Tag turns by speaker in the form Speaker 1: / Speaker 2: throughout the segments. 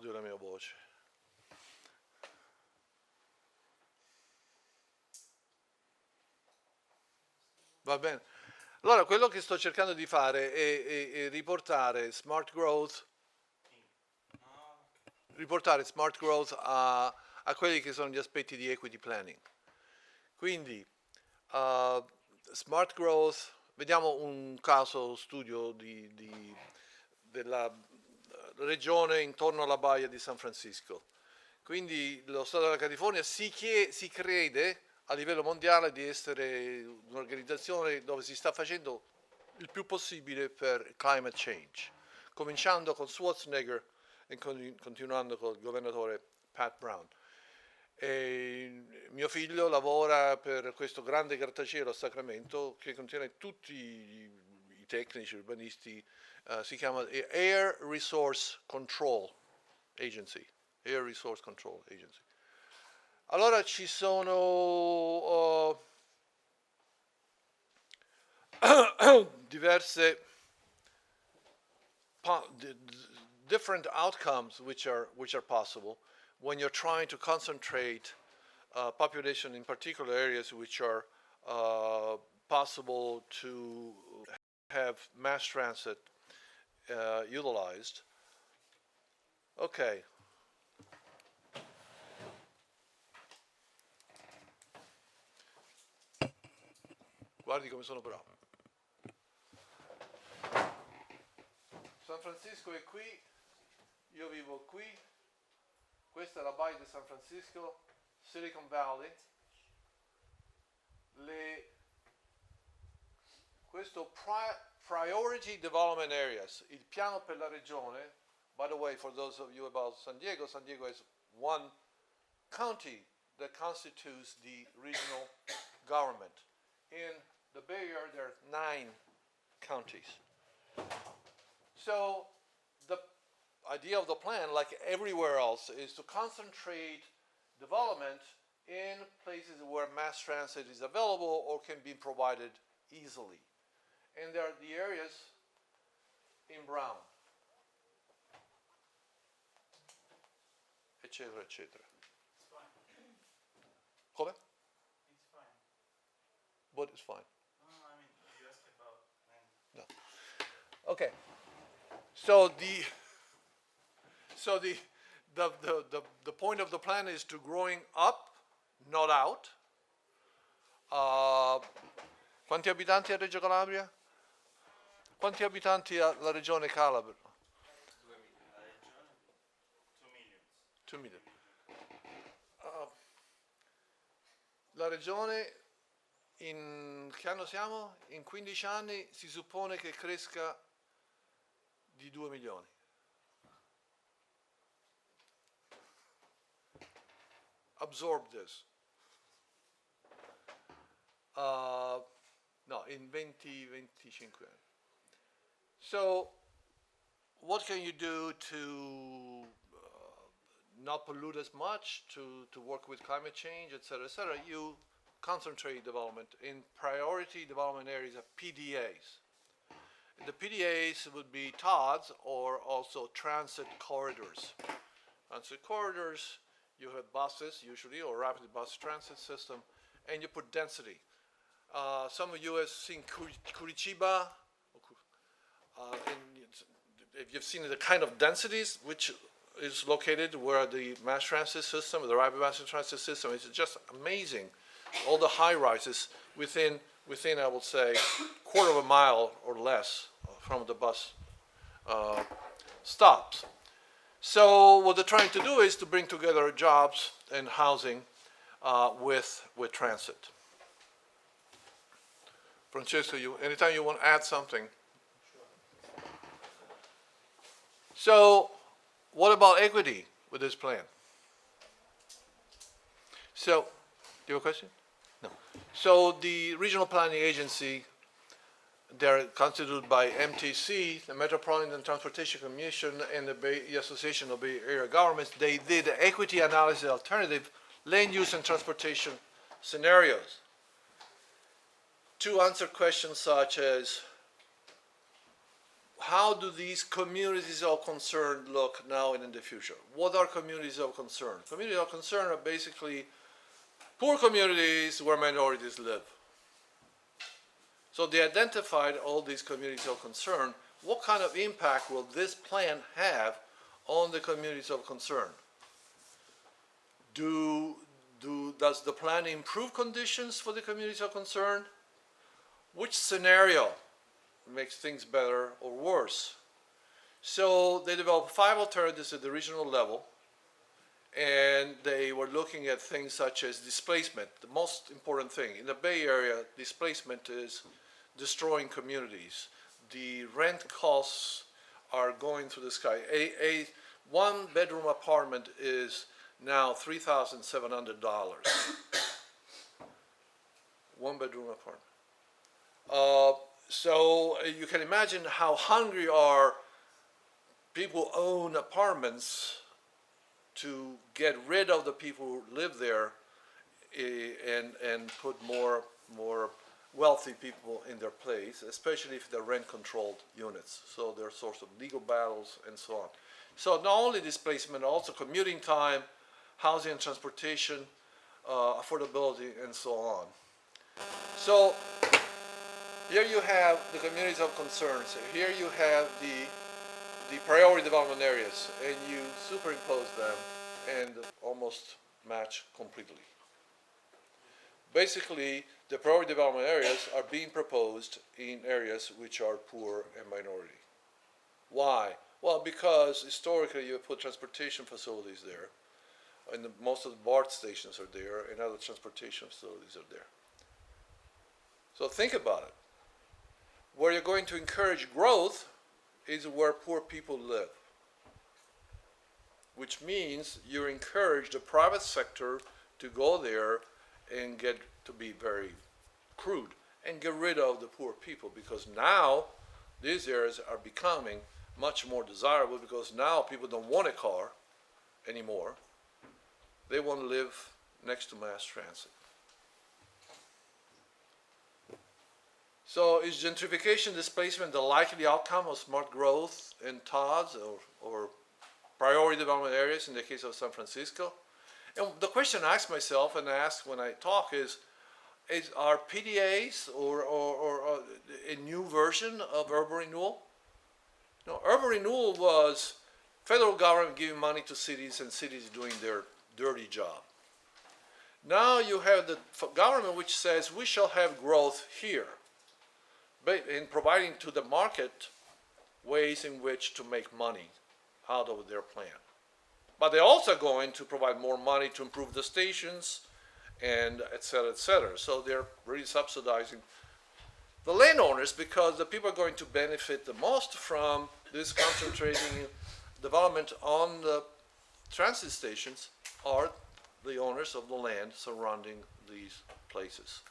Speaker 1: odio la mia voce. Va bene. Allora, quello che sto cercando di fare è riportare smart growth a quelli che sono gli aspetti di equity planning. Quindi, smart growth, vediamo un caso studio della regione intorno alla baia di San Francisco. Quindi lo Stato della California si crede a livello mondiale di essere un'organizzazione dove si sta facendo il più possibile per climate change, cominciando con Schwarzenegger e continuando con il governatore Pat Brown. E mio figlio lavora per questo grande grattacielo a Sacramento che contiene tutti i tecnici, urbanisti, si chiama Air Resource Control Agency. Air Resource Control Agency. Allora ci sono diverse different outcomes which are possible when you're trying to concentrate population in particular areas which are possible to have mass transit utilized. Okay. Guardi come sono bravo. San Francisco è qui, io vivo qui, questa è la baia di San Francisco, Silicon Valley. Questo priority development areas, il piano per la regione. By the way, for those of you about San Diego is one county that constitutes the regional government. In the Bay Area, there are 9 counties. So the idea of the plan, like everywhere else, is to concentrate development in places where mass transit is available or can be provided easily. And there are the areas in brown, eccetera, eccetera.
Speaker 2: It's fine.
Speaker 1: Come?
Speaker 2: It's fine.
Speaker 1: What is fine?
Speaker 2: No, I mean, you asked about land.
Speaker 1: No. Okay. So the point of the plan is to growing up, not out. Quanti abitanti ha Reggio Calabria? Quanti abitanti ha la regione Calabria?
Speaker 2: 2 million.
Speaker 1: 2 million. La regione, in che anno siamo? In 15 anni si suppone che cresca di 2 milioni. Absorb this. No, in 20-25 anni. So, what can you do to not pollute as much, to work with climate change, et cetera, et cetera? You concentrate development in priority development areas of PDAs. The PDAs would be TODs or also transit corridors. Transit corridors, you have buses usually, or rapid bus transit system, and you put density. Some of you have seen Curitiba, and if you've seen the kind of densities which is located where the mass transit system, the rapid mass transit system, is just amazing. All the high rises within I would say quarter of a mile or less from the bus stops. So what they're trying to do is to bring together jobs and housing with transit. Francesco, anytime you want to add something. So what about equity with this plan? So, do you have a question? No. So the Regional Planning Agency, they're constituted by MTC, the Metropolitan Transportation Commission, and the Association of Bay Area Governments. They did equity analysis alternative land use and transportation scenarios to answer questions such as how do these communities of concern look now and in the future? What are communities of concern? Communities of concern are basically poor communities where minorities live. So they identified all these communities of concern. What kind of impact will this plan have on the communities of concern? Does the plan improve conditions for the communities of concern? Which scenario makes things better or worse? So they developed 5 alternatives at the regional level, and they were looking at things such as displacement. The most important thing in the Bay Area, displacement is destroying communities. The rent costs are going through the sky. A one-bedroom apartment is now $3,700. One-bedroom apartment. So you can imagine how hungry are people who own apartments to get rid of the people who live there and put more wealthy people in their place, especially if they're rent-controlled units. So they're a source of legal battles and so on. So not only displacement, also commuting time, housing and transportation, affordability, and so on. So here you have the communities of concerns. Here you have the priority development areas, and you superimpose them and almost match completely. Basically, the priority development areas are being proposed in areas which are poor and minority. Why? Well, because historically you put transportation facilities there, and most of the BART stations are there, and other transportation facilities are there. So think about it. Where you're going to encourage growth is where poor people live, which means you encourage the private sector to go there and get to be very crude and get rid of the poor people, because now these areas are becoming much more desirable, because now people don't want a car anymore. They want to live next to mass transit. So is gentrification displacement the likely outcome of smart growth in TODs or priority development areas in the case of San Francisco? And the question I ask myself and I ask when I talk is are PDAs or a new version of urban renewal? No, urban renewal was federal government giving money to cities and cities doing their dirty job. Now you have the government which says we shall have growth here, in providing to the market ways in which to make money out of their plan. But they're also going to provide more money to improve the stations and et cetera, et cetera. So they're really subsidizing the landowners, because the people are going to benefit the most from this concentrating development on the transit stations are the owners of the land surrounding these places.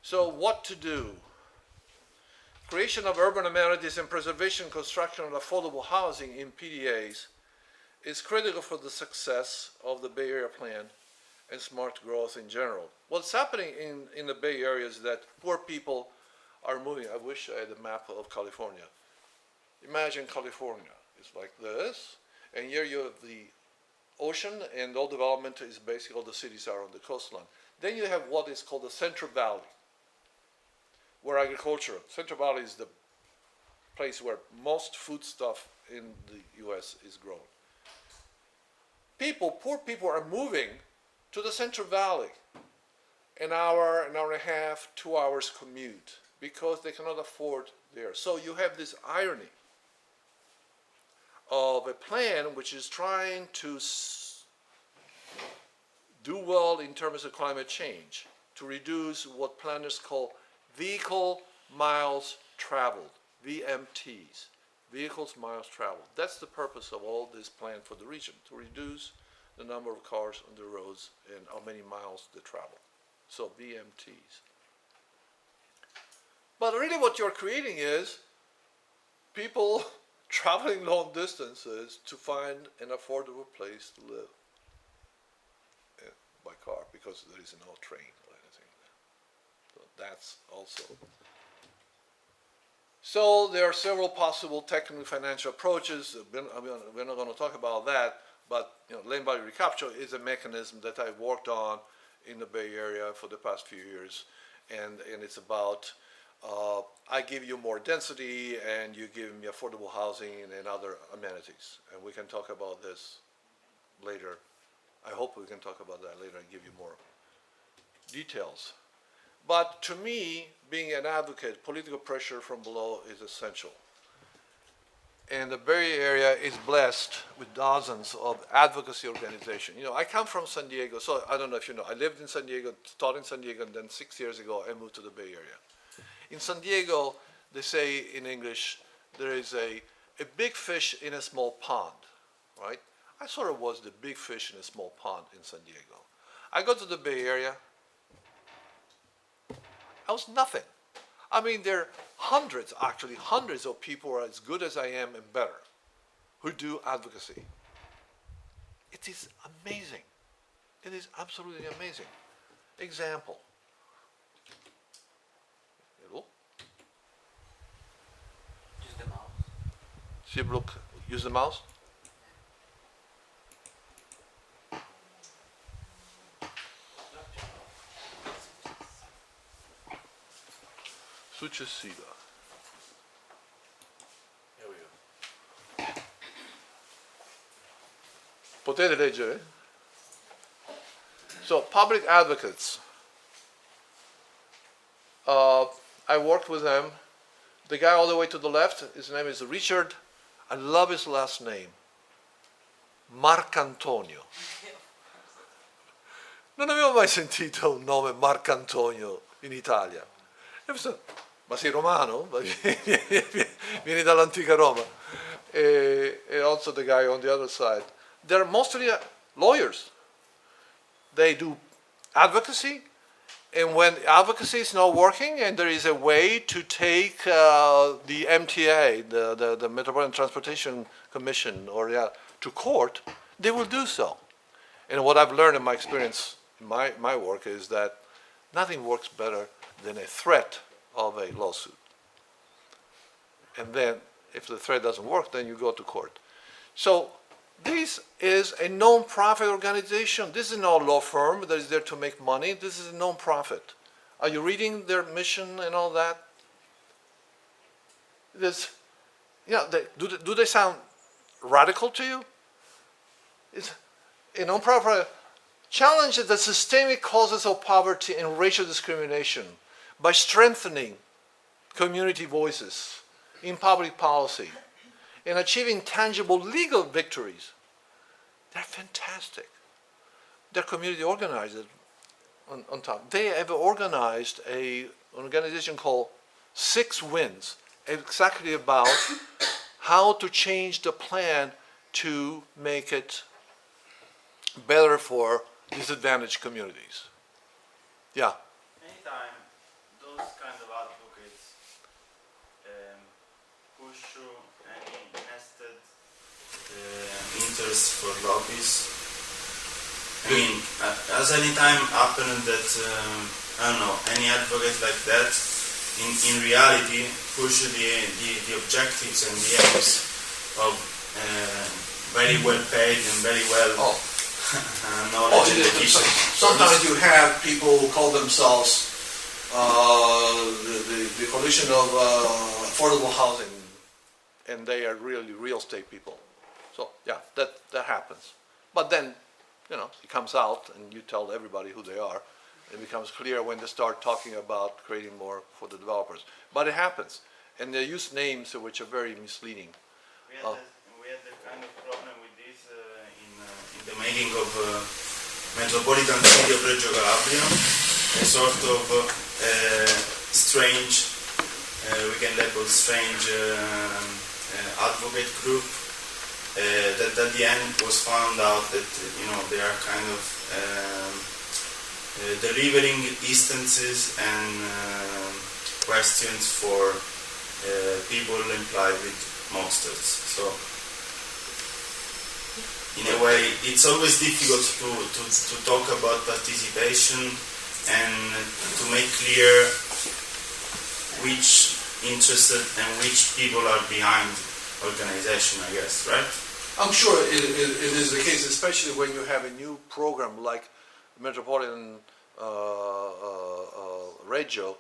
Speaker 1: So what to do? Creation of urban amenities and preservation, construction of affordable housing in PDAs is critical for the success of the Bay Area plan and smart growth in general. What's happening in the Bay Area is that poor people are moving. I wish I had a map of California. Imagine California. It's like this, and here you have the ocean, and all development is basically all the cities are on the coastline. Then you have what is called the Central Valley, where agriculture, Central Valley is the place where most food stuff in the US is grown. Poor people are moving to the Central Valley, an hour and a half, 2 hours commute, because they cannot afford there. So you have this irony of a plan which is trying to do well in terms of climate change, to reduce what planners call vehicle miles traveled, VMTs, vehicles miles traveled. That's the purpose of all this plan for the region, to reduce the number of cars on the roads and how many miles they travel. So VMTs. But really what you're creating is people traveling long distances to find an affordable place to live by car, because there is no train or anything. So that's also. So there are several possible technical financial approaches. We're not going to talk about that, but lane value recapture is a mechanism that I've worked on in the Bay Area for the past few years, and it's about I give you more density and you give me affordable housing and other amenities, and we can talk about this later. I hope we can talk about that later and give you more details. But to me, being an advocate, political pressure from below is essential. And the Bay Area is blessed with dozens of advocacy organizations. I come from San Diego, so I don't know if you know. I lived in San Diego, taught in San Diego, and then 6 years ago I moved to the Bay Area. In San Diego, they say in English, there is a big fish in a small pond, right? I sort of was the big fish in a small pond in San Diego. I go to the Bay Area, I was nothing. I mean, there are hundreds of people who are as good as I am and better who do advocacy. It is amazing. It is absolutely amazing. Example. Hello?
Speaker 3: Use the mouse.
Speaker 1: Use the mouse? Successiva.
Speaker 3: Here we go.
Speaker 1: Potete leggere? So, public advocates. I worked with them. The guy all the way to the left, his name is Richard. I love his last name. Marcantonio. Non avevo mai sentito un nome Marcantonio in Italia. E penso, ma sei romano? Vieni dall'antica Roma. And also the guy on the other side. They're mostly lawyers. They do advocacy, and when advocacy is not working and there is a way to take the MTA, the Metropolitan Transportation Commission, or to court, they will do so. And what I've learned in my experience, in my work, is that nothing works better than a threat of a lawsuit. And then, if the threat doesn't work, then you go to court. So, this is a non-profit organization. This is not a law firm that is there to make money. This is a non-profit. Are you reading their mission and all that? Do they sound radical to you? It's a non-profit challenges the systemic causes of poverty and racial discrimination by strengthening community voices in public policy and achieving tangible legal victories. They're fantastic. They're community organizers on top. They have organized an organization called 6 Wins, exactly about how to change the plan to make it better for disadvantaged communities. Yeah.
Speaker 2: Anytime those kind of advocates push through any nested interest for lobbies, I mean, has any time happened that, I don't know, any advocate like that in reality push the objectives and the aims of very well paid and very well knowledge and education.
Speaker 1: Sometimes you have people who call themselves the coalition of affordable housing, and they are really real estate people. So yeah, that happens. But then, it comes out, and you tell everybody who they are. It becomes clear when they start talking about creating more for the developers. But it happens, and they use names which are very misleading.
Speaker 2: We had the kind of problem with this in the making of Metropolitan City of Reggio Calabria, a sort of strange, we can label strange advocate group that at the end was found out that they are kind of delivering instances and questions for people implied with monsters. So, in a way, it's always difficult to talk about participation and to make clear which interested and which people are behind organization, I guess, right?
Speaker 1: I'm sure it is the case, especially when you have a new program like Metropolitan Radio,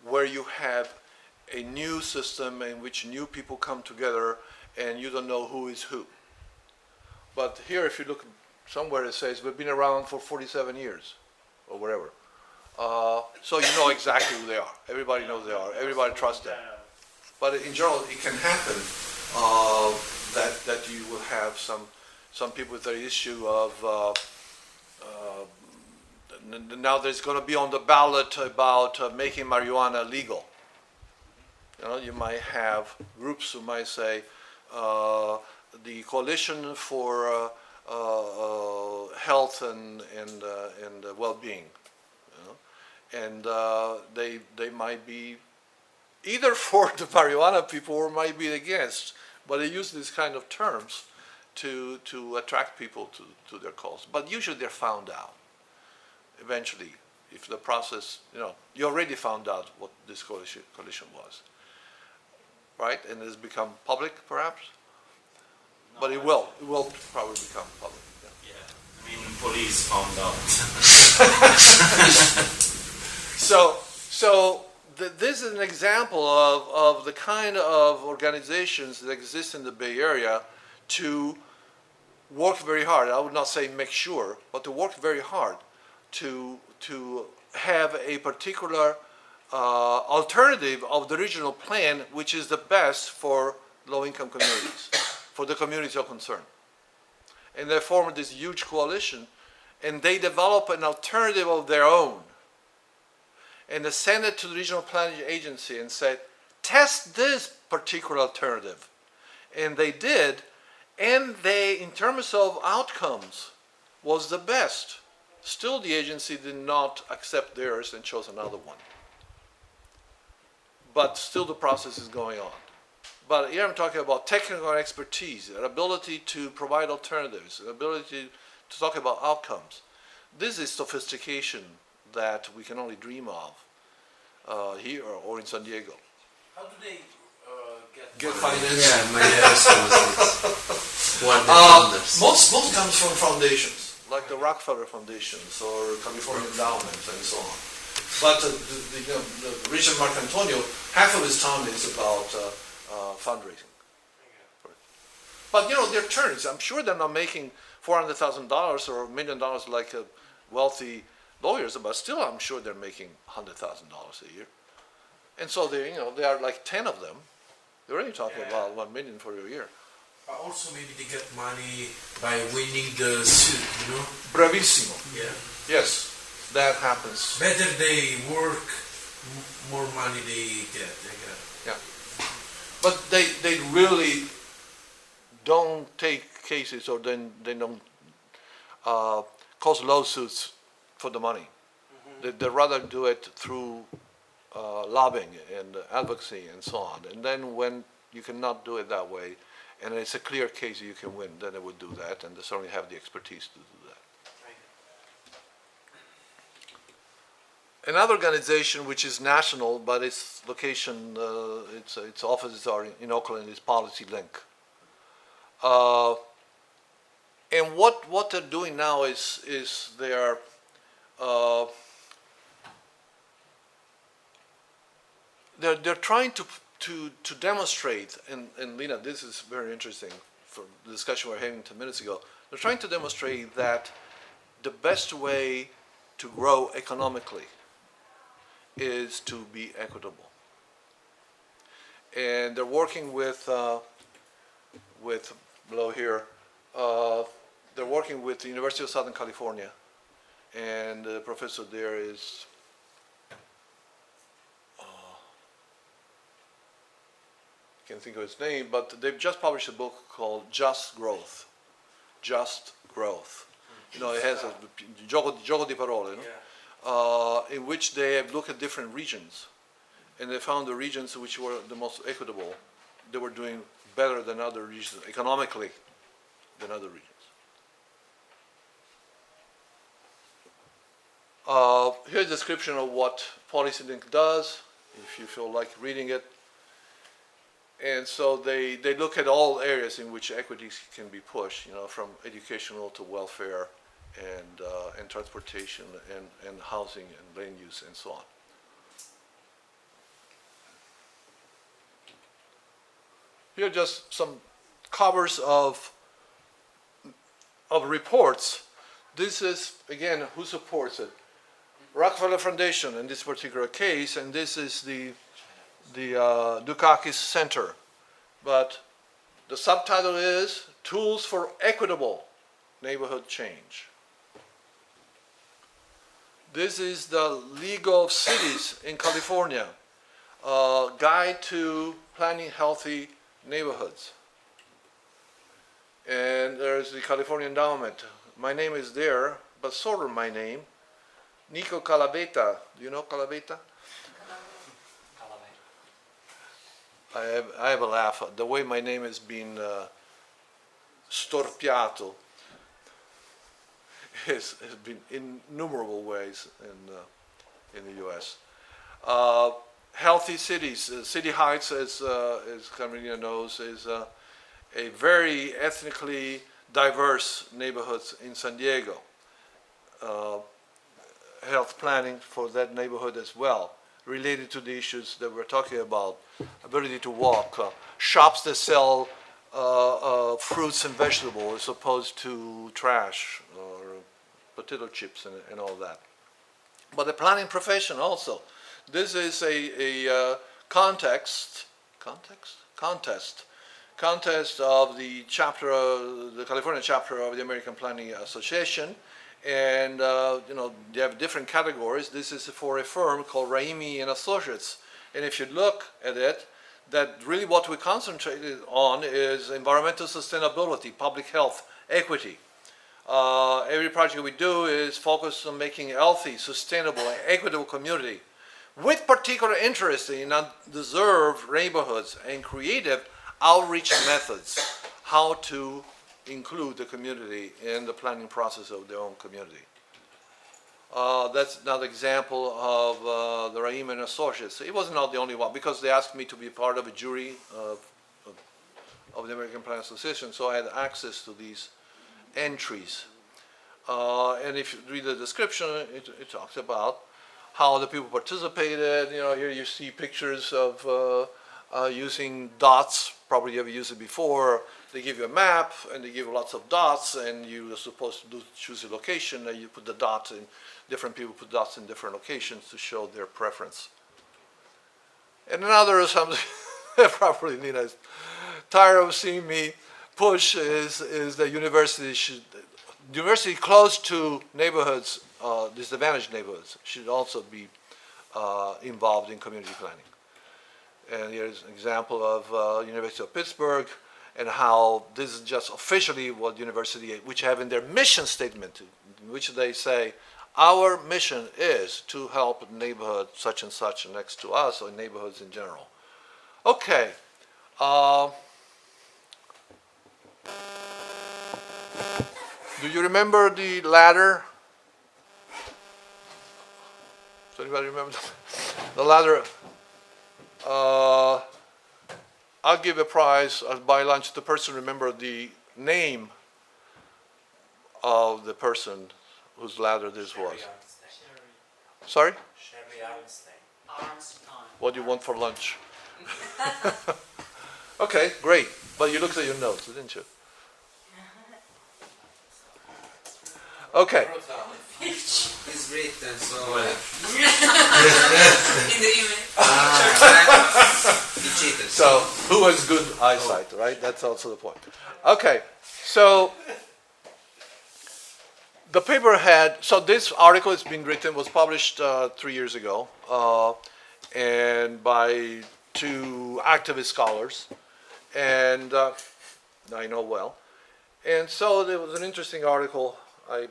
Speaker 1: where you have a new system in which new people come together and you don't know who is who. But here, if you look somewhere, it says we've been around for 47 years or whatever. So you know exactly who they are. Everybody knows they are. Everybody trusts them. But in general, it can happen that you will have some people with the issue of now there's going to be on the ballot about making marijuana legal. You know, you might have groups who might say the Coalition for Health and Well-being, you know? And they might be either for the marijuana people or might be against, but they use these kind of terms to attract people to their cause. But usually they're found out eventually. If the process, you know, you already found out what this coalition was, right? And it's become public, perhaps?
Speaker 2: No,
Speaker 1: But it will probably become public.
Speaker 2: Yeah, I mean, police found out.
Speaker 1: So this is an example of the kind of organizations that exist in the Bay Area to work very hard. I would not say make sure, but to work very hard to have a particular alternative of the regional plan, which is the best for low-income communities, for the communities of concern. And they formed this huge coalition, and they develop an alternative of their own. And they sent it to the regional planning agency and said, test this particular alternative. And they did, and they, in terms of outcomes, was the best. Still, the agency did not accept theirs and chose another one. But still the process is going on. But here I'm talking about technical expertise, an ability to provide alternatives, an ability to talk about outcomes. This is sophistication that we can only dream of here or in San Diego.
Speaker 3: How do they
Speaker 1: Get financing.
Speaker 4: Yeah, my answer was this. What the funders?
Speaker 1: Most comes from foundations, like the Rockefeller Foundations or California Endowments and so on. But the Richard Marcantonio, half of his time is about fundraising. But you know, their turns. I'm sure they're not making $400,000 or $1 million like wealthy lawyers, but still, I'm sure they're making $100,000 a year. And so they, you know, there are like 10 of them. They're already talking about $1 million for a year.
Speaker 4: Also, maybe they get money by winning the suit, you know?
Speaker 1: Bravissimo.
Speaker 4: Yeah.
Speaker 1: Yes, that happens.
Speaker 4: Better they work, more money they get.
Speaker 1: Yeah. But they really don't take cases or then they don't cause lawsuits for the money. They rather do it through lobbying and advocacy and so on. And then when you cannot do it that way, and it's a clear case you can win, then they would do that, and they certainly have the expertise to do that. Another organization which is national, but its location, its offices are in Oakland, is PolicyLink. And what they're doing now is they're trying to demonstrate, and Lena, this is very interesting for the discussion we were having 10 minutes ago. They're trying to demonstrate that the best way to grow economically is to be equitable. And they're working with below here, they're working with the University of Southern California, and the professor there is can't think of his name, but they've just published a book called Just Growth. Just Growth. You know, it has a gioco di parole, no? In which they have looked at different regions, and they found the regions which were the most equitable, they were doing better than other regions, economically, than other regions. Here's a description of what PolicyLink does, if you feel like reading it. And so they look at all areas in which equities can be pushed, from educational to welfare and transportation and housing and land use and so on. Here are just some covers of reports. This is, again, who supports it? Rockefeller Foundation in this particular case, and this is the Dukakis Center. But the subtitle is Tools for Equitable Neighborhood Change. This is the League of Cities in California, Guide to Planning Healthy Neighborhoods. And there's the California Endowment. My name is there, but sort of my name. Nico Calaveta. Do you know Calaveta? I have a laugh. The way my name has been storpiato has been in innumerable ways in the U.S. Healthy cities. City Heights, as Carmelina knows, is a very ethnically diverse neighborhood in San Diego. Health planning for that neighborhood as well, related to the issues that we're talking about, ability to walk, shops that sell fruits and vegetables as opposed to trash or potato chips and all that. But the planning profession also. This is a contest of the chapter, the California chapter of the American Planning Association. And they have different categories. This is for a firm called Raimi and Associates. And if you look at it, that really what we concentrated on is environmental sustainability, public health, equity. Every project we do is focused on making a healthy, sustainable, and equitable community, with particular interest in undeserved neighborhoods and creative outreach methods, how to include the community in the planning process of their own community. That's another example of the Raim and Associates. It was not the only one, because they asked me to be part of a jury of the American Planning Association, so I had access to these entries. And if you read the description, it talks about how the people participated. Here you see pictures of using dots. Probably you have used it before. They give you a map and they give you lots of dots, and you're supposed to choose a location, and you put the dots in. Different people put dots in different locations to show their preference. And another something probably Nina is tired of seeing me push is the university close to neighborhoods, disadvantaged neighborhoods, should also be involved in community planning. And here's an example of University of Pittsburgh, and how this is just officially what university, which have in their mission statement, in which they say, our mission is to help neighborhood such and such next to us, or neighborhoods in general. Okay. Do you remember the ladder? Does anybody remember the ladder? I'll give a prize. I'll buy lunch to the person remember the name of the person whose ladder this was. Sorry?
Speaker 5: Sherry Armstein.
Speaker 1: What do you want for lunch? Okay, great. But you looked at your notes, didn't you? Okay.
Speaker 5: It's written, so
Speaker 6: in the email.
Speaker 5: he cheated.
Speaker 1: So, who has good eyesight, right? That's also the point. Okay, so the paper had, so this article has been written, was published 3 years ago, and by two activist scholars, and I know well. And so there was an interesting article. I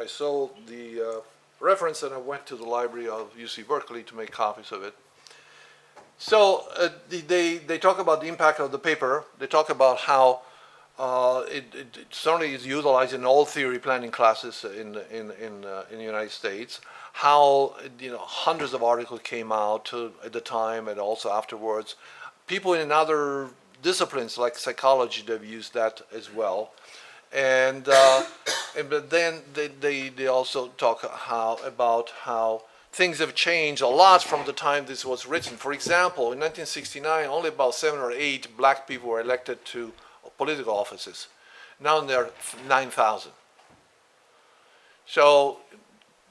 Speaker 1: saw the reference, and I went to the library of UC Berkeley to make copies of it. So they talk about the impact of the paper. They talk about how it certainly is utilized in all theory planning classes in the United States. How hundreds of articles came out at the time and also afterwards, people in other disciplines like psychology, they've used that as well. And, but then they also talk about how things have changed a lot from the time this was written. For example, in 1969, only about 7 or 8 black people were elected to political offices. Now there are 9,000. So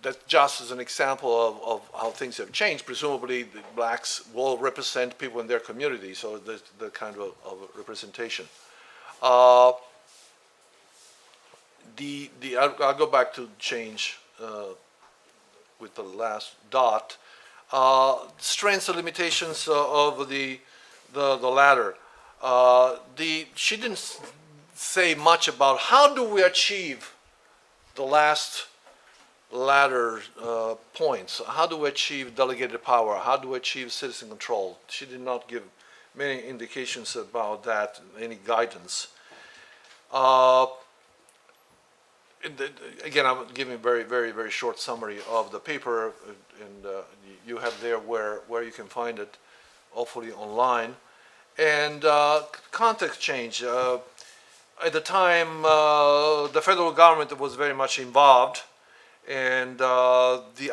Speaker 1: that's just as an example of how things have changed. Presumably, the blacks will represent people in their community, so there's the kind of representation. I'll go back to change with the last dot. Strengths and limitations of the latter. She didn't say much about how do we achieve the last ladder points. How do we achieve delegated power? How do we achieve citizen control? She did not give many indications about that, any guidance. Again, I'm giving a very, very, very short summary of the paper, and you have there where you can find it, hopefully online. And context change. At the time, the federal government was very much involved, and the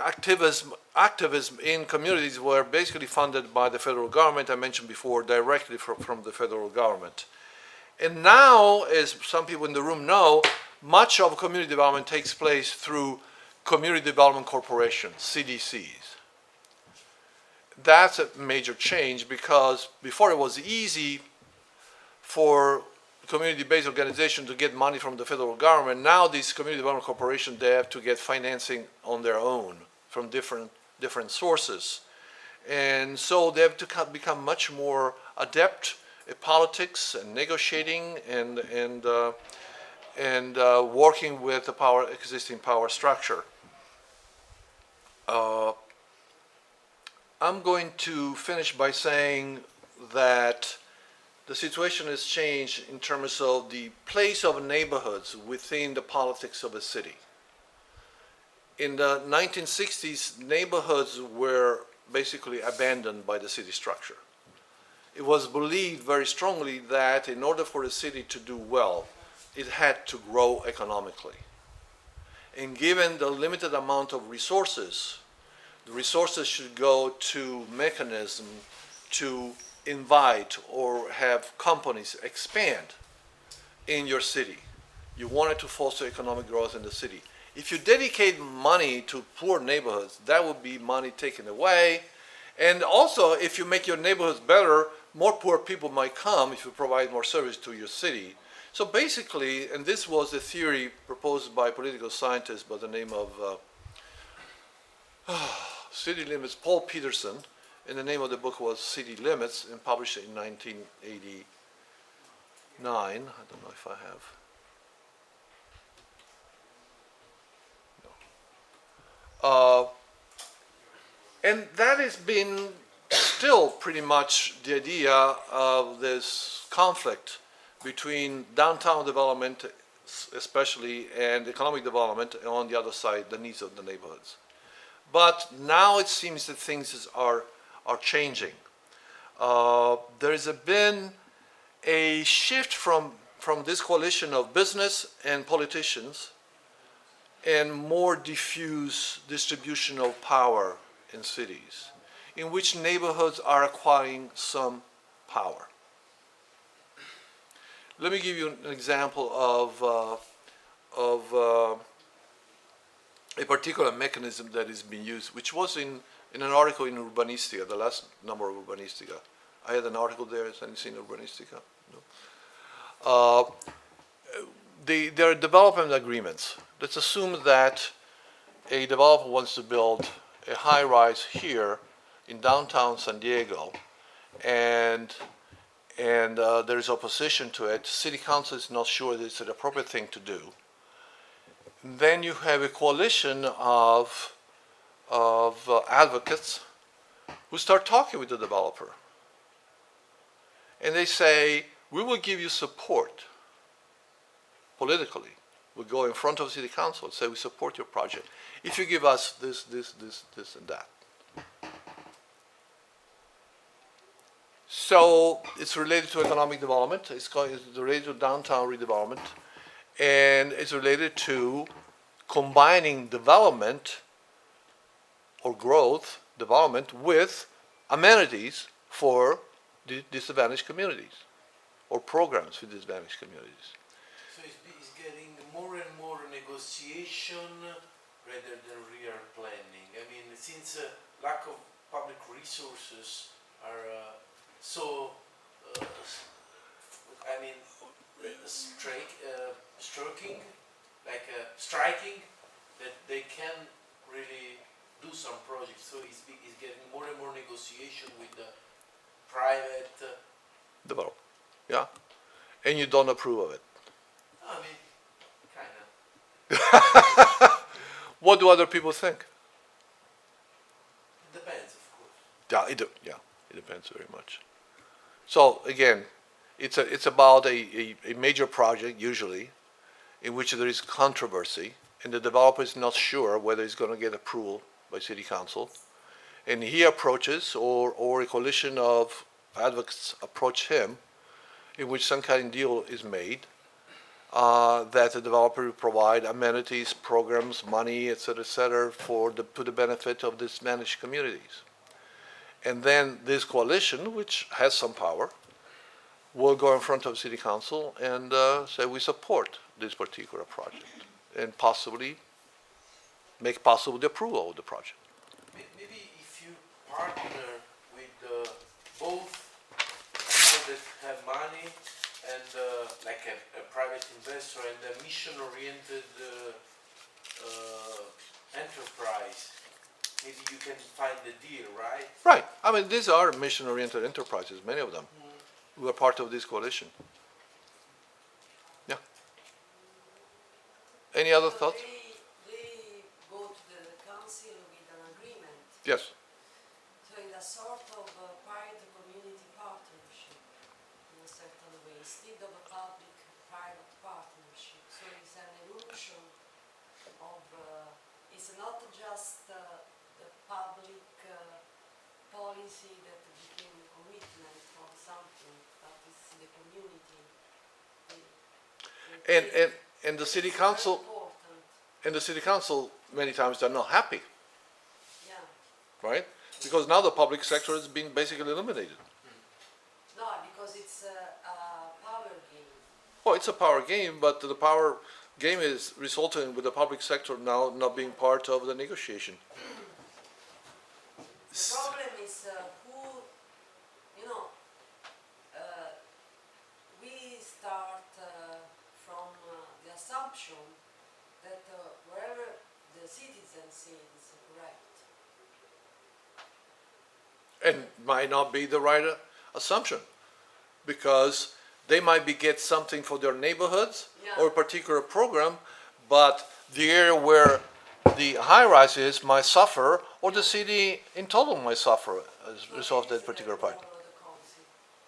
Speaker 1: activism in communities were basically funded by the federal government, I mentioned before, directly from the federal government. And now, as some people in the room know, much of community development takes place through community development corporations, CDCs. That's a major change because before it was easy for community-based organizations to get money from the federal government. Now these community development corporations, they have to get financing on their own from different sources. And so they have to become much more adept at politics and negotiating and working with the existing power structure. I'm going to finish by saying that the situation has changed in terms of the place of neighborhoods within the politics of a city. In the 1960s, neighborhoods were basically abandoned by the city structure. It was believed very strongly that in order for a city to do well, it had to grow economically. And given the limited amount of resources, the resources should go to mechanism to invite or have companies expand in your city. You wanted to foster economic growth in the city. If you dedicate money to poor neighborhoods, that would be money taken away. And also, if you make your neighborhoods better, more poor people might come if you provide more service to your city. So basically, and this was a theory proposed by political scientists by the name of City Limits, Paul Peterson, and the name of the book was City Limits, and published in 1989. I don't know if I have. No. And that has been still pretty much the idea of this conflict between downtown development, especially, and economic development, and on the other side, the needs of the neighborhoods. But now it seems that things are changing. There has been a shift from this coalition of business and politicians and more diffuse distribution of power in cities, in which neighborhoods are acquiring some power. Let me give you an example of a particular mechanism that is being used, which was in an article in Urbanistica, the last number of Urbanistica. I had an article there. Has anyone seen Urbanistica? No. There are development agreements. Let's assume that a developer wants to build a high-rise here in downtown San Diego, and there is opposition to it. City council is not sure that it's an appropriate thing to do. Then you have a coalition of advocates who start talking with the developer. And they say, we will give you support politically. We'll go in front of city council and say, we support your project if you give us this, and that. So it's related to economic development. It's related to downtown redevelopment, and it's related to combining development or growth development with amenities for disadvantaged communities or programs for disadvantaged communities.
Speaker 4: So it's getting more and more negotiation rather than real planning. I mean, since lack of public resources are so, I mean, striking, striking, that they can really do some projects. So it's getting more and more negotiation with the private.
Speaker 1: Develop, yeah, and you don't approve of it.
Speaker 4: I mean, kind of.
Speaker 1: What do other people think?
Speaker 4: It depends, of course.
Speaker 1: Yeah, it depends very much. So again, it's about a major project usually, in which there is controversy, and the developer is not sure whether he's going to get approval by city council, and he approaches, or a coalition of advocates approach him, in which some kind of deal is made, that the developer will provide amenities, programs, money, et cetera, to the benefit of these managed communities. And then this coalition, which has some power, will go in front of city council and say we support this particular project, and possibly make possible the approval of the project.
Speaker 4: Maybe if you partner with both people that have money and like a private investor and a mission-oriented enterprise, maybe you can find the deal, right?
Speaker 1: Right. I mean, these are mission-oriented enterprises, many of them, who are part of this coalition. Yeah. Any other thoughts?
Speaker 6: They go to the council with an agreement.
Speaker 1: Yes.
Speaker 6: So in a sort of private-community partnership, in a certain way, instead of a public-private partnership. So it's an evolution of, it's not just the public policy that became a commitment of something, but it's the community.
Speaker 1: And the city council,
Speaker 6: Important.
Speaker 1: and the city council, many times they're not happy,
Speaker 6: Yeah.
Speaker 1: right? Because now the public sector has been basically eliminated.
Speaker 6: No, because it's a power game.
Speaker 1: Well, it's a power game, but the power game is resulting with the public sector now not being part of the negotiation.
Speaker 6: The problem is who, you know, we start from the assumption that wherever the citizen says is correct.
Speaker 1: And might not be the right assumption, because they might get something for their neighborhoods or a particular program, but the area where the high rise is might suffer, or the city in total might suffer as a result of that particular project.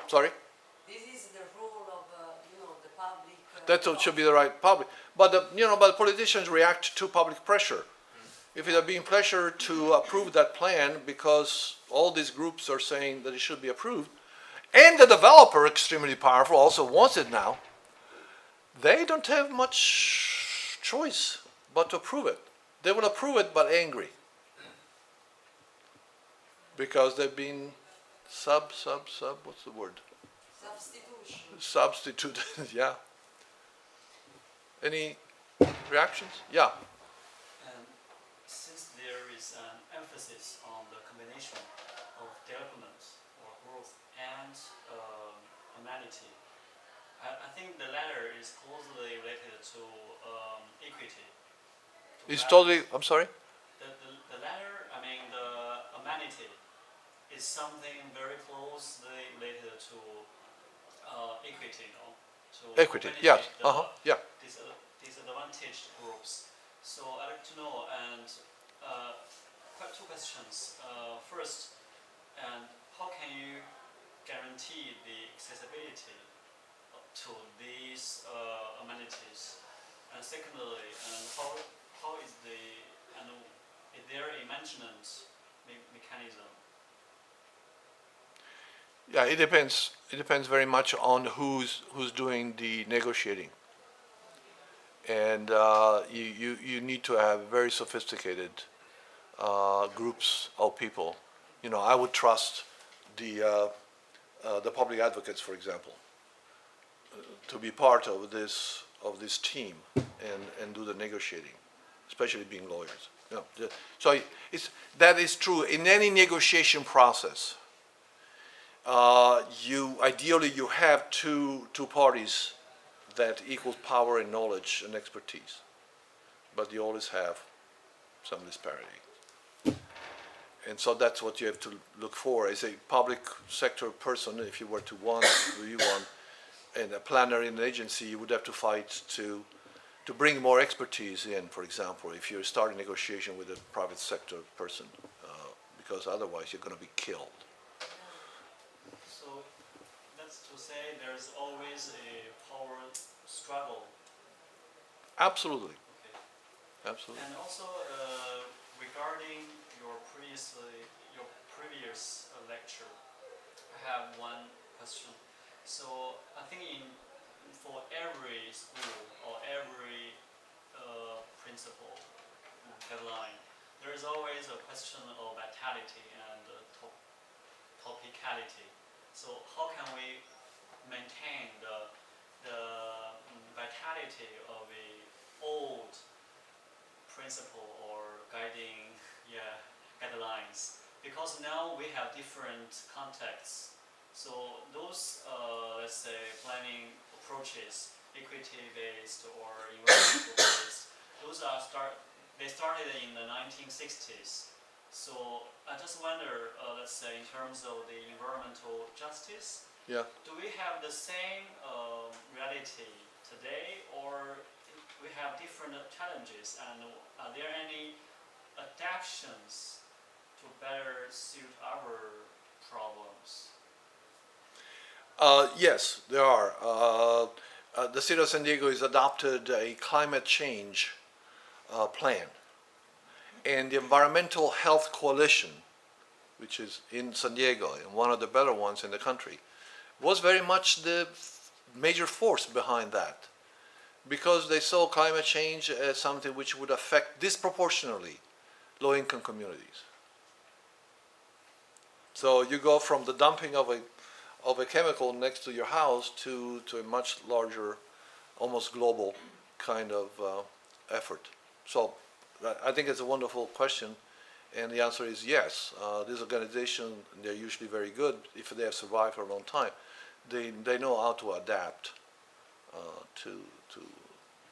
Speaker 1: Sorry?
Speaker 6: This is the role of, you know, the public.
Speaker 1: That should be the right public. But but politicians react to public pressure. If it had been pressure to approve that plan because all these groups are saying that it should be approved, and the developer, extremely powerful, also wants it now, they don't have much choice but to approve it. They will approve it, but angry. Because they've been what's the word?
Speaker 6: Substitution.
Speaker 1: Substituted, yeah. Any reactions? Yeah.
Speaker 7: Since there is an emphasis on the combination of development or growth and amenity, I think the latter is closely related to equity.
Speaker 1: It's totally, I'm sorry?
Speaker 7: The latter, I mean the amenity, is something very closely related to equity, you know? To
Speaker 1: Equity, yes, yeah.
Speaker 7: Disadvantaged groups. So I'd like to know, and quite two questions. First, and how can you guarantee the accessibility to these amenities? And secondly, and how is there a management mechanism?
Speaker 1: Yeah, it depends. It depends very much on who's doing the negotiating, and you need to have very sophisticated groups of people. You know, I would trust the public advocates, for example, to be part of this team and do the negotiating, especially being lawyers. You know, so that is true in any negotiation process. Ideally you have two parties that equals power and knowledge and expertise, but you always have some disparity. And so that's what you have to look for as a public sector person. If you were to want, and a planner in an agency, you would have to fight to bring more expertise in, for example, if you're starting negotiation with a private sector person, because otherwise you're going to be killed.
Speaker 7: So that's to say there's always a power struggle.
Speaker 1: Absolutely.
Speaker 7: Okay.
Speaker 1: Absolutely.
Speaker 7: And also regarding your previous lecture, I have one question. So I think for every school or every principle headline, there is always a question of vitality and topicality. So how can we maintain the vitality of a old principle or guiding guidelines? Because now we have different contexts. So those, let's say, planning approaches, equity-based or environmental-based, those they started in the 1960s. So I just wonder, let's say, in terms of the environmental justice,
Speaker 1: Yeah.
Speaker 7: do we have the same reality today, or we have different challenges? And are there any adaptations to better suit our problems?
Speaker 1: Yes, there are. The city of San Diego has adopted a climate change plan. And the Environmental Health Coalition, which is in San Diego, and one of the better ones in the country, was very much the major force behind that, because they saw climate change as something which would affect disproportionately low-income communities. So you go from the dumping of a chemical next to your house to a much larger, almost global kind of effort. So I think it's a wonderful question, and the answer is yes. These organizations, they're usually very good if they have survived for a long time. They know how to adapt to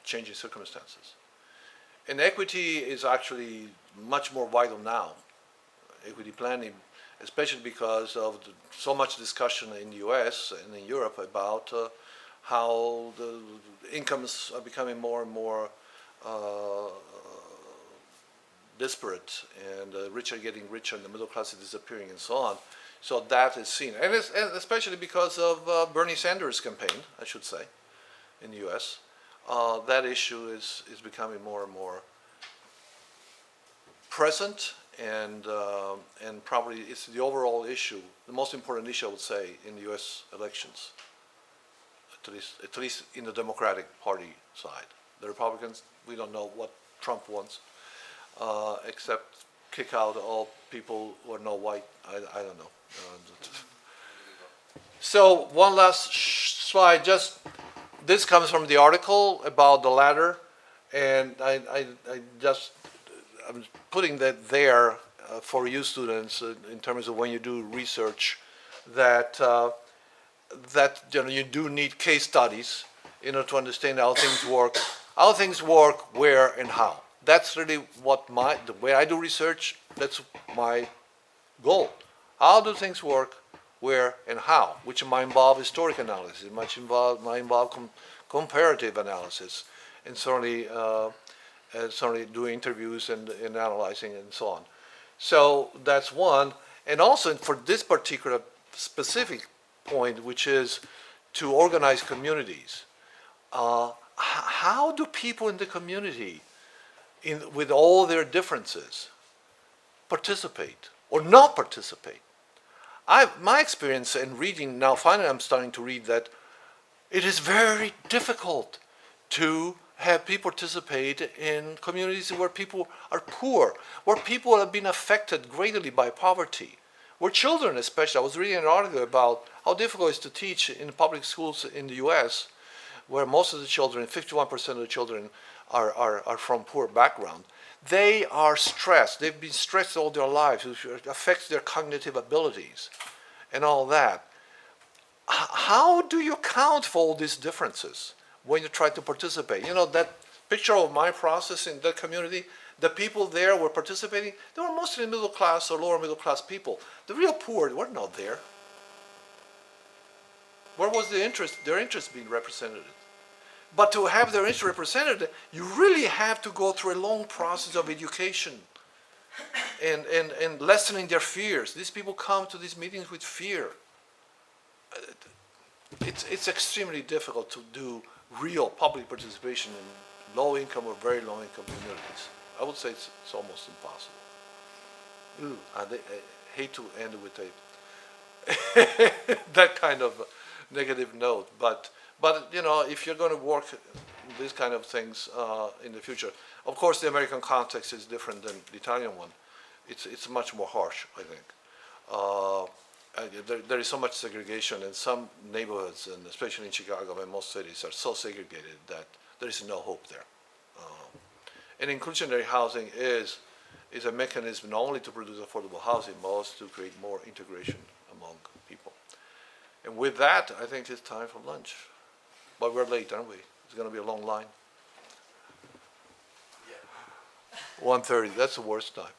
Speaker 1: changing circumstances. And equity is actually much more vital now. Equity planning, especially because of so much discussion in the US and in Europe about how the incomes are becoming more and more disparate, and the rich are getting richer and the middle class is disappearing and so on. So that is seen, and especially because of Bernie Sanders' campaign, I should say, in the US. That issue is becoming more and more present, and probably it's the overall issue, the most important issue, I would say, in the U.S. elections, at least in the Democratic Party side. The Republicans, we don't know what Trump wants, except kick out all people who are not white. I don't know. So one last slide. Just this comes from the article about the ladder, and I'm putting that there for you students in terms of when you do research, that you do need case studies in order to understand how things work, where and how. That's really the way I do research. That's my goal. How do things work, where and how? Which might involve historic analysis, it might involve comparative analysis, and certainly doing interviews and analyzing and so on. So that's one. And also for this particular specific point, which is to organize communities, how do people in the community, with all their differences, participate or not participate? My experience in reading, now finally I'm starting to read that it is very difficult to have people participate in communities where people are poor, where people have been affected greatly by poverty, where children especially, I was reading an article about how difficult it is to teach in public schools in the US, where most of the children, 51% of the children are from poor background. They are stressed. They've been stressed all their lives, which affects their cognitive abilities and all that. How do you account for all these differences when you try to participate? You know, that picture of my process in that community, the people there were participating, they were mostly middle class or lower middle class people. The real poor were not there. Where was their interest being represented? But to have their interest represented, you really have to go through a long process of education and lessening their fears. These people come to these meetings with fear. It's extremely difficult to do real public participation in low-income or very low-income communities. I would say it's almost impossible. I hate to end it with that kind of negative note, but you know, if you're going to work these kind of things in the future, of course the American context is different than the Italian one. It's much more harsh, I think. There is so much segregation in some neighborhoods, and especially in Chicago, and most cities are so segregated that there is no hope there. And inclusionary housing is a mechanism not only to produce affordable housing, but also to create more integration among people. And with that, I think it's time for lunch. But we're late, aren't we? It's going to be a long line. 1:30, that's the worst time.